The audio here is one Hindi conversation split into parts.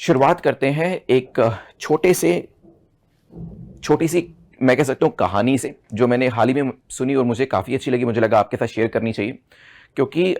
शुरुआत करते हैं एक छोटी सी मैं कह सकता हूँ कहानी से, जो मैंने हाल ही में सुनी और मुझे काफ़ी अच्छी लगी। मुझे लगा आपके साथ शेयर करनी चाहिए, क्योंकि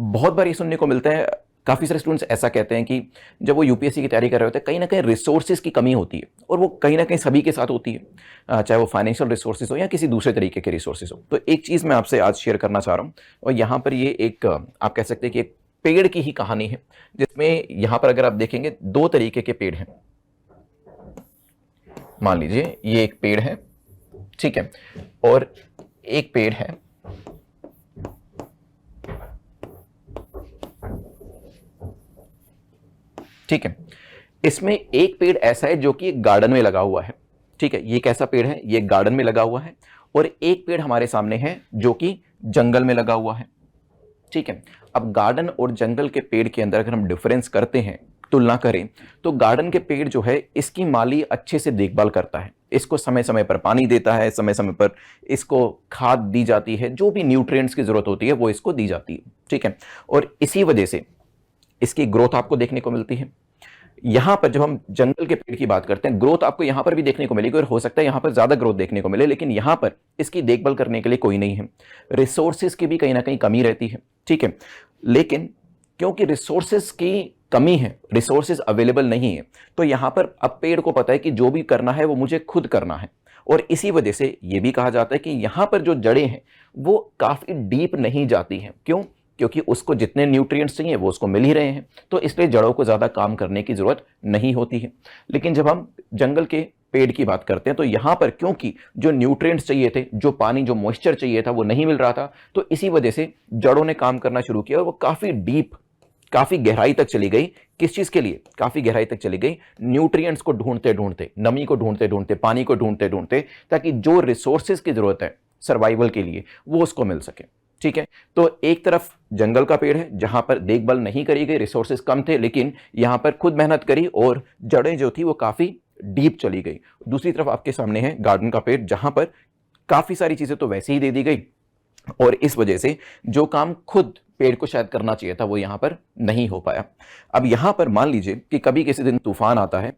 बहुत बार ये सुनने को मिलता है, काफ़ी सारे स्टूडेंट्स ऐसा कहते हैं कि जब वो यूपीएससी की तैयारी कर रहे होते हैं, कहीं ना कहीं रिसोर्सेज की कमी होती है, और वो कहीं ना कहीं सभी के साथ होती है, चाहे वो फाइनेंशियल रिसोर्सेज हो या किसी दूसरे तरीके के रिसोर्सेज हो। तो एक चीज़ मैं आपसे आज शेयर करना चाह रहा हूँ, और यहाँ पर ये एक आप कह सकते हैं कि एक पेड़ की ही कहानी है, जिसमें यहाँ पर अगर आप देखेंगे दो तरीके के पेड़ हैं। मान लीजिए ये एक पेड़ है, ठीक है, और एक पेड़ है ठीक है। इसमें एक पेड़ ऐसा है जो कि एक गार्डन में लगा हुआ है, ठीक है। ये कैसा पेड़ है? ये गार्डन में लगा हुआ है। और एक पेड़ हमारे सामने है जो कि जंगल में लगा हुआ है, ठीक है। अब गार्डन और जंगल के पेड़ के अंदर अगर हम डिफरेंस करते हैं, तुलना करें, तो गार्डन के पेड़ जो है इसकी माली अच्छे से देखभाल करता है, इसको समय समय पर पानी देता है, समय समय पर इसको खाद दी जाती है, जो भी न्यूट्रिएंट्स की जरूरत होती है वो इसको दी जाती है, ठीक है। और इसी वजह से इसकी ग्रोथ आपको देखने को मिलती है। यहां पर जब हम जंगल के पेड़ की बात करते हैं, ग्रोथ आपको यहां पर भी देखने को मिलेगी, और हो सकता है यहां पर ज्यादा ग्रोथ देखने को मिले, लेकिन यहां पर इसकी देखभाल करने के लिए कोई नहीं है। रिसोर्सेज की भी कहीं ना कहीं कमी रहती है, ठीक है। लेकिन क्योंकि रिसोर्सेज की कमी है, रिसोर्सेज अवेलेबल नहीं है, तो यहां पर अब पेड़ को पता है कि जो भी करना है वो मुझे खुद करना है। और इसी वजह से यह भी कहा जाता है कि यहां पर जो जड़ें हैं वो काफी डीप नहीं जाती हैं। क्यों? क्योंकि उसको जितने न्यूट्रिएंट्स चाहिए वो उसको मिल ही रहे हैं, तो इसलिए जड़ों को ज्यादा काम करने की जरूरत नहीं होती है। लेकिन जब हम जंगल के पेड़ की बात करते हैं, तो यहां पर क्योंकि जो न्यूट्रिएंट्स चाहिए थे, जो पानी, जो मॉइस्चर चाहिए था, वो नहीं मिल रहा था, तो इसी वजह से जड़ों ने काम करना शुरू किया और वो काफी डीप, काफी गहराई तक चली गई। किस चीज के लिए काफी गहराई तक चली गई? न्यूट्रिएंट्स को ढूंढते ढूंढते, नमी को ढूंढते ढूंढते, पानी को ढूंढते ढूंढते, ताकि जो रिसोर्सेज की जरूरत है सर्वाइवल के लिए वो उसको मिल सके, ठीक है। तो एक तरफ जंगल का पेड़ है जहां पर देखभाल नहीं करी गई, रिसोर्सेज कम थे, लेकिन यहां पर खुद मेहनत करी और जड़ें जो थी वो काफी डीप चली गई। दूसरी तरफ आपके सामने है गार्डन का पेड़, जहां पर काफी सारी चीजें तो वैसे ही दे दी गई, और इस वजह से जो काम खुद पेड़ को शायद करना चाहिए था वो यहां पर नहीं हो पाया। अब यहां पर मान लीजिए कि कभी किसी दिन तूफान आता है,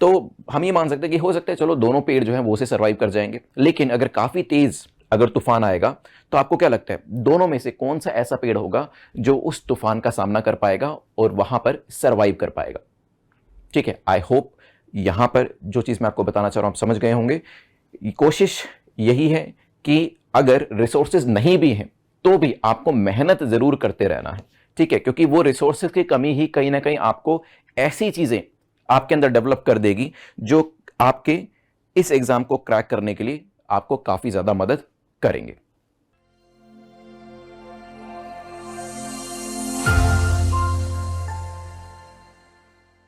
तो हम ये मान सकते हैं कि हो सकता है चलो दोनों पेड़ जो है वो से सर्वाइव कर जाएंगे। लेकिन अगर काफी तेज अगर तूफान आएगा, तो आपको क्या लगता है दोनों में से कौन सा ऐसा पेड़ होगा जो उस तूफान का सामना कर पाएगा और वहां पर सर्वाइव कर पाएगा? ठीक है, आई होप यहां पर जो चीज मैं आपको बताना चाह रहा हूं आप समझ गए होंगे। कोशिश यही है कि अगर रिसोर्सेज नहीं भी हैं तो भी आपको मेहनत जरूर करते रहना है, ठीक है, क्योंकि वो रिसोर्सेज की कमी ही कहीं ना कहीं आपको ऐसी चीजें आपके अंदर डेवलप कर देगी जो आपके इस एग्जाम को क्रैक करने के लिए आपको काफी ज्यादा मदद करेंगे।